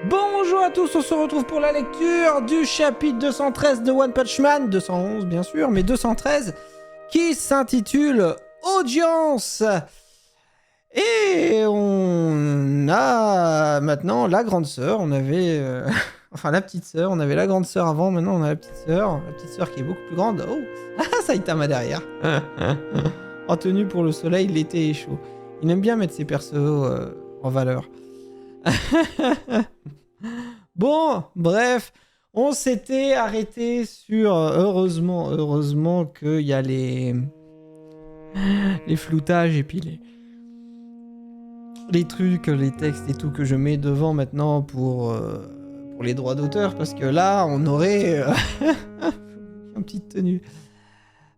Bonjour à tous, on se retrouve pour la lecture du chapitre 213 de One Punch Man, 211 bien sûr, mais 213, qui s'intitule Audience. Et on a maintenant la grande sœur, on avait... enfin la petite sœur, on avait la grande sœur avant, maintenant on a la petite sœur qui est beaucoup plus grande. Oh, ah, Saitama derrière. En tenue pour le soleil, l'été est chaud. Il aime bien mettre ses persos en valeur. Bon, bref, on s'était arrêté sur... heureusement qu'il y a les floutages et puis les trucs, les textes et tout que je mets devant maintenant pour les droits d'auteur, parce que là, on aurait une petite tenue.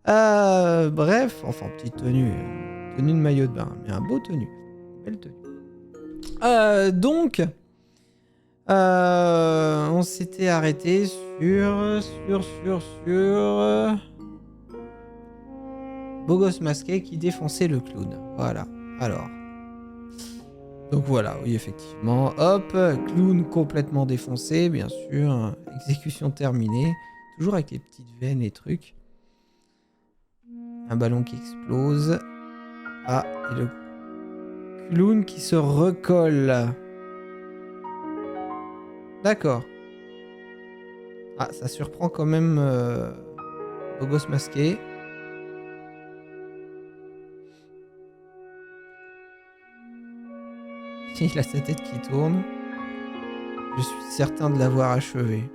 Bref, enfin, petite tenue de maillot de bain, mais un beau tenue. Belle tenue. Donc... on s'était arrêté sur Beau gosse masqué qui défonçait le clown. Voilà. Alors. Donc voilà, oui, effectivement. Hop, clown complètement défoncé, bien sûr. Exécution terminée. Toujours avec les petites veines et trucs. Un ballon qui explose. Ah, et le clown qui se recolle. D'accord. Ah, ça surprend quand même Beau gosse masqué. Il a sa tête qui tourne. Je suis certain de l'avoir achevé.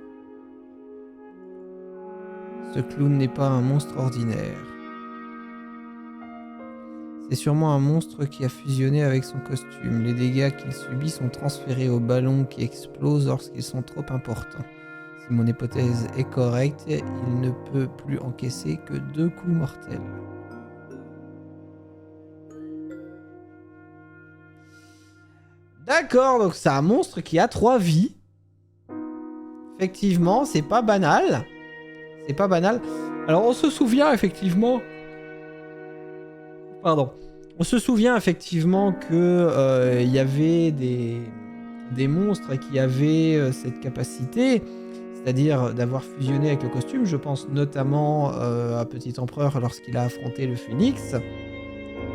Ce clown n'est pas un monstre ordinaire. C'est sûrement un monstre qui a fusionné avec son costume. Les dégâts qu'il subit sont transférés aux ballons qui explosent lorsqu'ils sont trop importants. Si mon hypothèse est correcte, il ne peut plus encaisser que 2 coups mortels. D'accord, donc c'est un monstre qui a 3 vies. Effectivement, c'est pas banal. C'est pas banal. Alors on se souvient effectivement... Pardon. On se souvient effectivement que y avait des monstres qui avaient cette capacité, c'est-à-dire d'avoir fusionné avec le costume. Je pense notamment à Petit Empereur lorsqu'il a affronté le Phénix,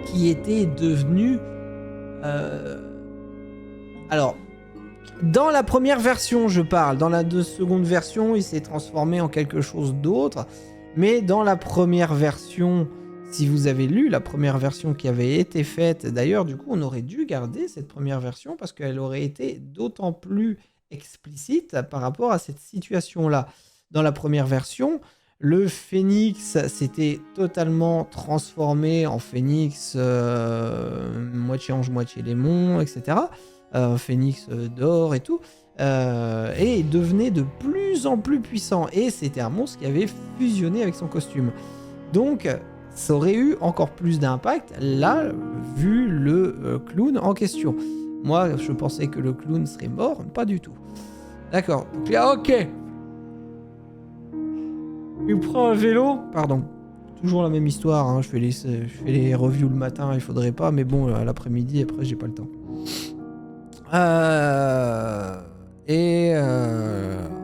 qui était devenu... Alors, dans la première version, je parle. Dans la seconde version, il s'est transformé en quelque chose d'autre. Mais dans la première version... Si vous avez lu la première version qui avait été faite, d'ailleurs, du coup, on aurait dû garder cette première version parce qu'elle aurait été d'autant plus explicite par rapport à cette situation-là. Dans la première version, le phénix s'était totalement transformé en phénix moitié ange, moitié démon, etc. Phénix d'or et tout. Et devenait de plus en plus puissant. Et c'était un monstre qui avait fusionné avec son costume. Donc... ça aurait eu encore plus d'impact, là, vu le clown en question. Moi, je pensais que le clown serait mort, pas du tout. D'accord, donc là, ok. Il prend un vélo, pardon. Toujours la même histoire, hein. Je fais les reviews le matin, il faudrait pas, mais bon, l'après-midi, après, j'ai pas le temps.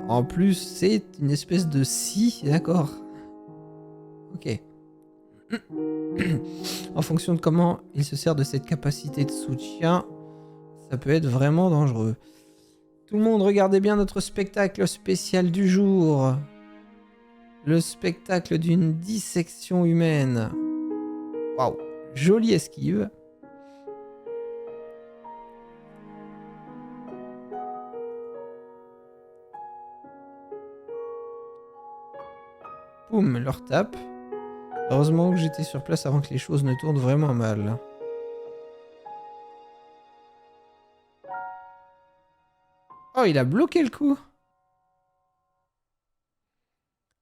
En plus, c'est une espèce de scie, d'accord. Ok. En fonction de comment il se sert de cette capacité de soutien, ça peut être vraiment dangereux. Tout le monde, regardez bien notre spectacle spécial du jour. Le spectacle d'une dissection humaine. Waouh, jolie esquive. Boum, leur tape. Heureusement que j'étais sur place avant que les choses ne tournent vraiment mal. Oh, il a bloqué le coup.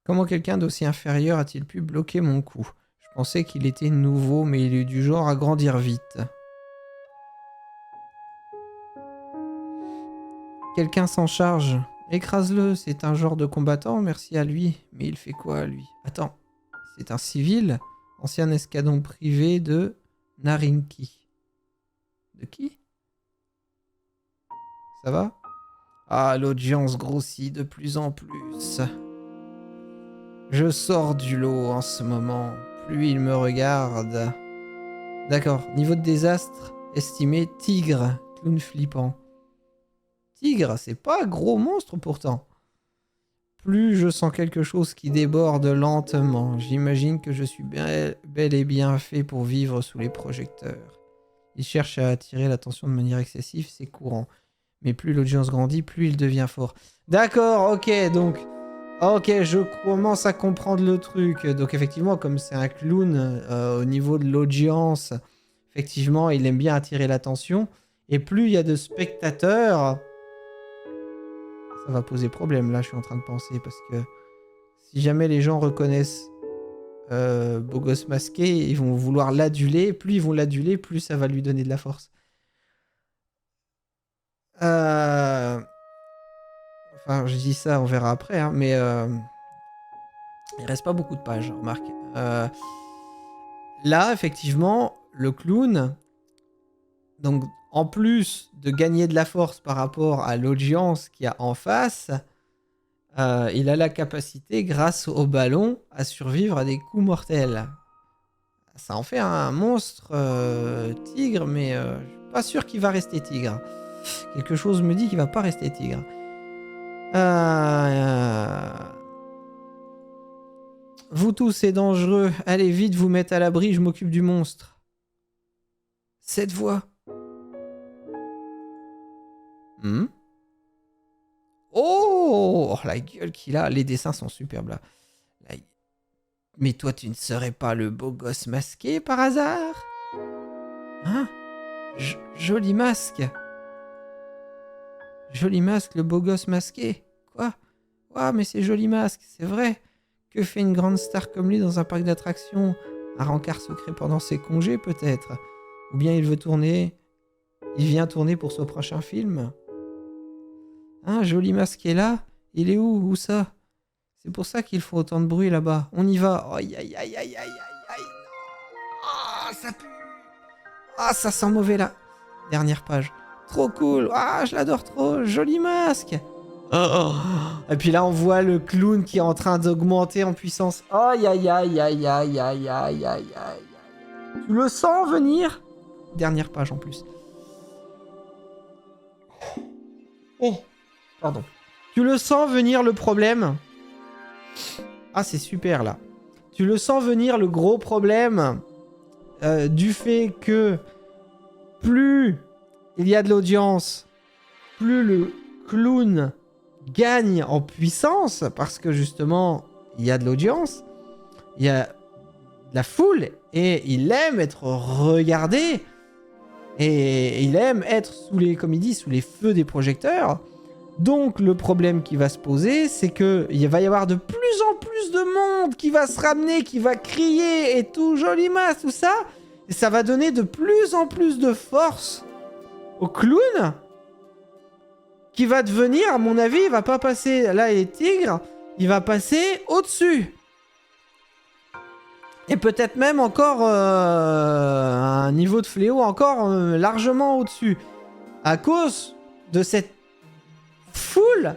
Comment quelqu'un d'aussi inférieur a-t-il pu bloquer mon coup? Je pensais qu'il était nouveau, mais il est du genre à grandir vite. Quelqu'un s'en charge. Écrase-le, c'est un genre de combattant, merci à lui. Mais il fait quoi, lui? Attends, c'est un civil? Ancien escadron privé de Narinki. De qui? Ça va? Ah, l'audience grossit de plus en plus. Je sors du lot en ce moment. Plus il me regarde. D'accord. Niveau de désastre, estimé tigre. Clown flippant. Tigre, c'est pas un gros monstre pourtant. Plus je sens quelque chose qui déborde lentement. J'imagine que je suis bel et bien fait pour vivre sous les projecteurs. Il cherche à attirer l'attention de manière excessive, c'est courant. Mais plus l'audience grandit, plus il devient fort. D'accord, ok, donc... Ok, je commence à comprendre le truc. Donc effectivement, comme c'est un clown, au niveau de l'audience, effectivement, il aime bien attirer l'attention. Et plus il y a de spectateurs... Ça va poser problème, là, je suis en train de penser, parce que si jamais les gens reconnaissent Beau Gosse Masqué, ils vont vouloir l'aduler. Plus ils vont l'aduler, plus ça va lui donner de la force. Enfin, je dis ça, on verra après, hein, mais il reste pas beaucoup de pages, remarque. Là, effectivement, le clown, donc en plus de gagner de la force par rapport à l'audience qu'il y a en face, il a la capacité, grâce au ballon, à survivre à des coups mortels. Ça en fait un monstre tigre, mais je suis pas sûr qu'il va rester tigre. Quelque chose me dit qu'il va pas rester tigre. Vous tous, c'est dangereux. Allez vite vous mettre à l'abri, je m'occupe du monstre. Cette voix. Oh, la gueule qu'il a. Les dessins sont superbes là. Mais toi, tu ne serais pas le beau gosse masqué par hasard? Hein? Joli masque. Joli masque, le beau gosse masqué. Quoi? Ah, mais c'est joli masque, c'est vrai. Que fait une grande star comme lui dans un parc d'attractions? Un rencard secret pendant ses congés, peut-être? Ou bien il veut tourner... Il vient tourner pour son prochain film? Hein, joli masque est là? Il est où? Où ça? C'est pour ça qu'il faut autant de bruit là-bas. On y va. Aïe, aïe, aïe, aïe, aïe, aïe. Ah, ça pue. Ah, ça sent mauvais là. Dernière page. Trop cool. Ah, je l'adore trop. Joli masque. Oh. Et puis là, on voit le clown qui est en train d'augmenter en puissance. Aïe, aïe, aïe, aïe, aïe, aïe, aïe, aïe, aïe. Tu le sens venir? Dernière page en plus. Oh, pardon. Tu le sens venir le problème? Ah, c'est super là. Tu le sens venir le gros problème du fait que plus il y a de l'audience, plus le clown gagne en puissance parce que justement il y a de l'audience, il y a de la foule et il aime être regardé et il aime être sous les, comme il dit, sous les feux des projecteurs. Donc le problème qui va se poser, c'est que il va y avoir de plus en plus de monde qui va se ramener, qui va crier et tout, joli masque, tout ça, et ça va donner de plus en plus de force au clown, qui va devenir, à mon avis, il va pas passer là les tigres, il va passer au-dessus. Et peut-être même encore un niveau de fléau encore largement au-dessus. À cause de cette foule.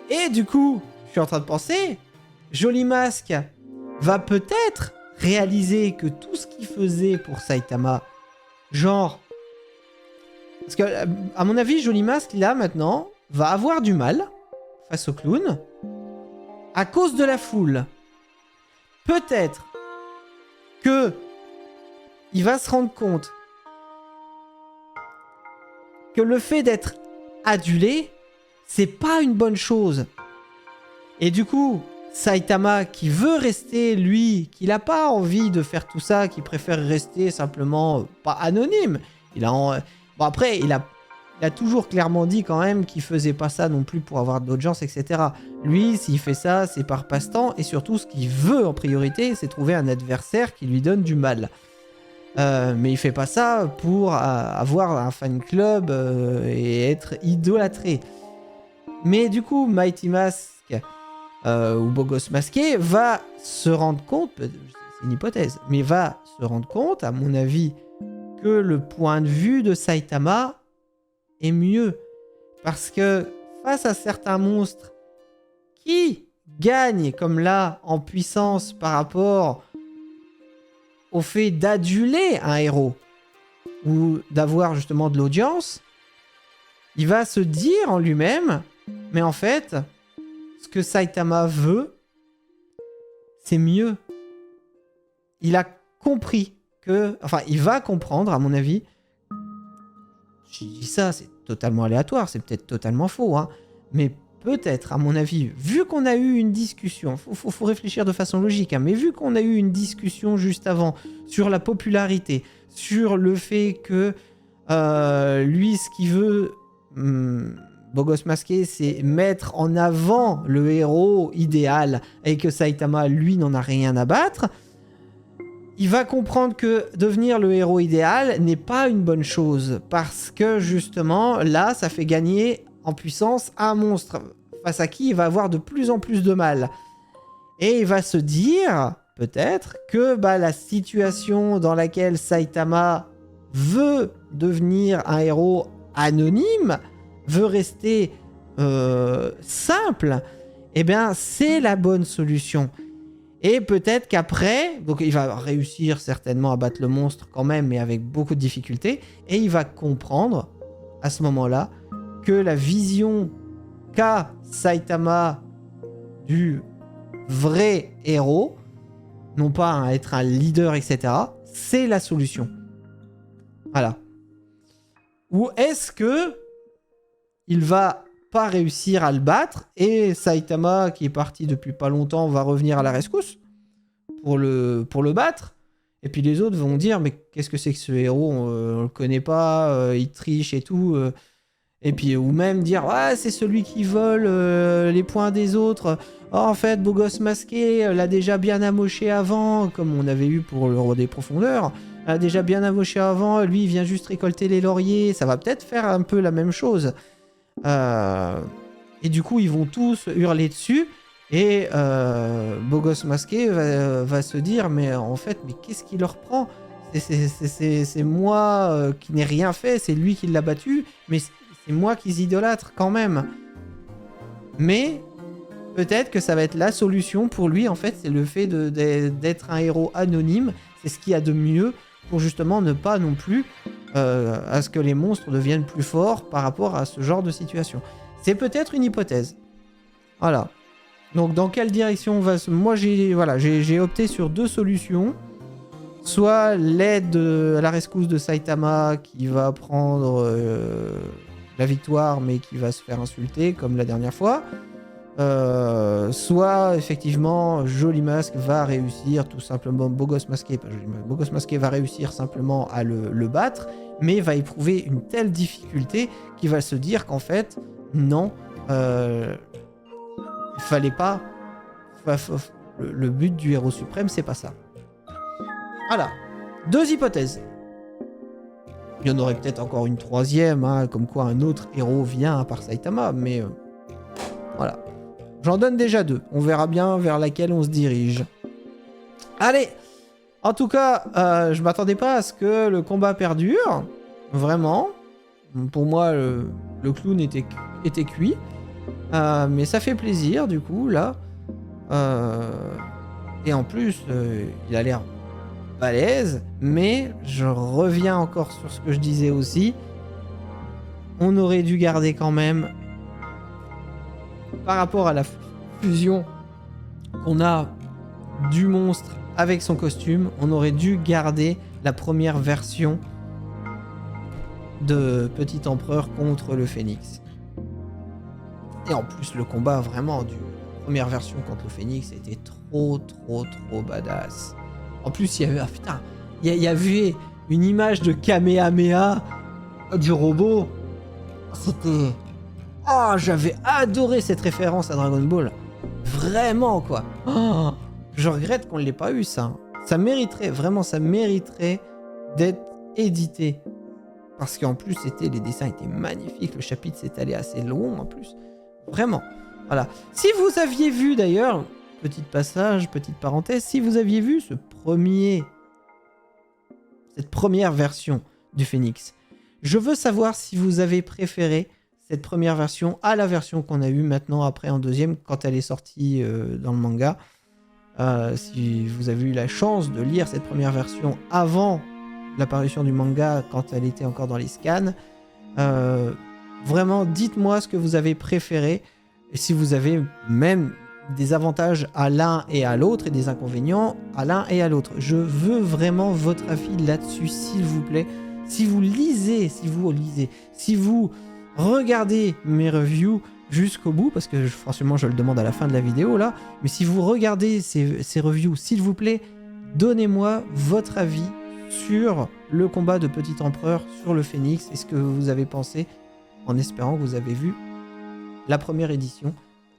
Et du coup, je suis en train de penser, Joli Masque va peut-être réaliser que tout ce qu'il faisait pour Saitama, genre... Parce que, à mon avis, Joli Masque, là, maintenant, va avoir du mal face au clown à cause de la foule. Peut-être que il va se rendre compte que le fait d'être adulé, c'est pas une bonne chose. Et du coup, Saitama, qui veut rester, lui, qui n'a pas envie de faire tout ça, qui préfère rester simplement, pas anonyme. Bon, après, il a toujours clairement dit quand même qu'il faisait pas ça non plus pour avoir de l'audience, etc. Lui, s'il fait ça, c'est par passe-temps, et surtout, ce qu'il veut en priorité, c'est trouver un adversaire qui lui donne du mal. Mais il fait pas ça pour avoir un fan club et être idolâtré. Mais du coup, Mighty Mask ou Beau Gosse Masqué va se rendre compte, c'est une hypothèse, mais va se rendre compte, à mon avis, que le point de vue de Saitama est mieux. Parce que face à certains monstres qui gagnent, comme là, en puissance par rapport au fait d'aduler un héros ou d'avoir justement de l'audience, il va se dire en lui-même, mais en fait, ce que Saitama veut, c'est mieux. Il a compris que... Enfin, il va comprendre, à mon avis. Je dis ça, c'est totalement aléatoire, c'est peut-être totalement faux, hein. Mais peut-être, à mon avis, vu qu'on a eu une discussion, faut réfléchir de façon logique, hein, mais vu qu'on a eu une discussion juste avant sur la popularité, sur le fait que lui, ce qu'il veut, Beau Gosse Masqué, c'est mettre en avant le héros idéal et que Saitama, lui, n'en a rien à battre, il va comprendre que devenir le héros idéal n'est pas une bonne chose parce que justement, là, ça fait gagner en puissance un monstre face à qui il va avoir de plus en plus de mal. Et il va se dire, peut-être, que la situation dans laquelle Saitama veut devenir un héros anonyme, veut rester simple, eh bien, c'est la bonne solution. Et peut-être qu'après, donc il va réussir certainement à battre le monstre quand même, mais avec beaucoup de difficultés, et il va comprendre, à ce moment-là, que la vision qu'a Saitama du vrai héros, non pas à être un leader, etc., c'est la solution. Voilà. Ou est-ce que il va pas réussir à le battre et Saitama, qui est parti depuis pas longtemps, va revenir à la rescousse pour le battre, et puis les autres vont dire mais qu'est-ce que c'est que ce héros, on le connaît pas, il triche et tout, et puis ou même dire ouais, c'est celui qui vole les points des autres. Oh, en fait, Beau Gosse Masqué l'a déjà bien amoché avant, comme on avait eu pour le Roi des Profondeurs, l'a déjà bien amoché avant, lui il vient juste récolter les lauriers. Ça va peut-être faire un peu la même chose. Et du coup, ils vont tous hurler dessus. Et Beau Gosse Masqué va se dire mais en fait, mais qu'est-ce qui leur prend? C'est moi qui n'ai rien fait, c'est lui qui l'a battu, mais c'est moi qu'ils idolâtrent quand même. Mais peut-être que ça va être la solution pour lui, en fait, c'est le fait d'être un héros anonyme. C'est ce qu'il y a de mieux pour justement ne pas non plus à ce que les monstres deviennent plus forts par rapport à ce genre de situation. C'est peut-être une hypothèse. Voilà. Donc dans quelle direction on va... Moi j'ai opté sur deux solutions. Soit l'aide à la rescousse de Saitama qui va prendre la victoire mais qui va se faire insulter comme la dernière fois. Soit effectivement Joli Masque va réussir tout simplement, Beau Gosse Masqué, pas Joli Masque, Beau Gosse Masqué va réussir simplement à le battre, mais va éprouver une telle difficulté qu'il va se dire qu'en fait non, il fallait pas, le but du héros suprême c'est pas ça. Voilà, deux hypothèses. Il y en aurait peut-être encore une troisième, hein, comme quoi un autre héros vient à part Saitama, mais voilà. J'en donne déjà deux. On verra bien vers laquelle on se dirige. Allez! En tout cas, je m'attendais pas à ce que le combat perdure. Vraiment. Pour moi, le clown était cuit. Mais ça fait plaisir, du coup, là. Et en plus, il a l'air balèze. Mais je reviens encore sur ce que je disais aussi. On aurait dû garder quand même... Par rapport à la fusion qu'on a du monstre avec son costume, on aurait dû garder la première version de Petit Empereur contre le Phénix. Et en plus, le combat vraiment du première version contre le Phénix était trop badass. En plus, il y avait... il y avait une image de Kamehameha du robot. C'était... Oh, j'avais adoré cette référence à Dragon Ball. Vraiment, quoi. Oh, je regrette qu'on ne l'ait pas eu, ça. Ça mériterait, vraiment, ça mériterait d'être édité. Parce qu'en plus, les dessins étaient magnifiques. Le chapitre s'est allé assez long, en plus. Vraiment. Voilà. Si vous aviez vu, d'ailleurs, petit passage, petite parenthèse, si vous aviez vu cette première version du Phénix, je veux savoir si vous avez préféré cette première version à la version qu'on a eue maintenant après en deuxième quand elle est sortie dans le manga. Si vous avez eu la chance de lire cette première version avant l'apparition du manga quand elle était encore dans les scans, vraiment dites-moi ce que vous avez préféré et si vous avez même des avantages à l'un et à l'autre et des inconvénients à l'un et à l'autre. Je veux vraiment votre avis là-dessus, s'il vous plaît. Si vous regardez mes reviews jusqu'au bout, parce que forcément je le demande à la fin de la vidéo là, mais si vous regardez ces reviews, s'il vous plaît, donnez-moi votre avis sur le combat de Petit Empereur, sur le Phénix, et ce que vous avez pensé, en espérant que vous avez vu la première édition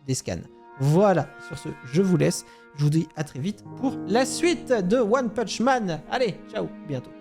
des scans. Voilà, sur ce, je vous laisse. Je vous dis à très vite pour la suite de One Punch Man. Allez, ciao, bientôt.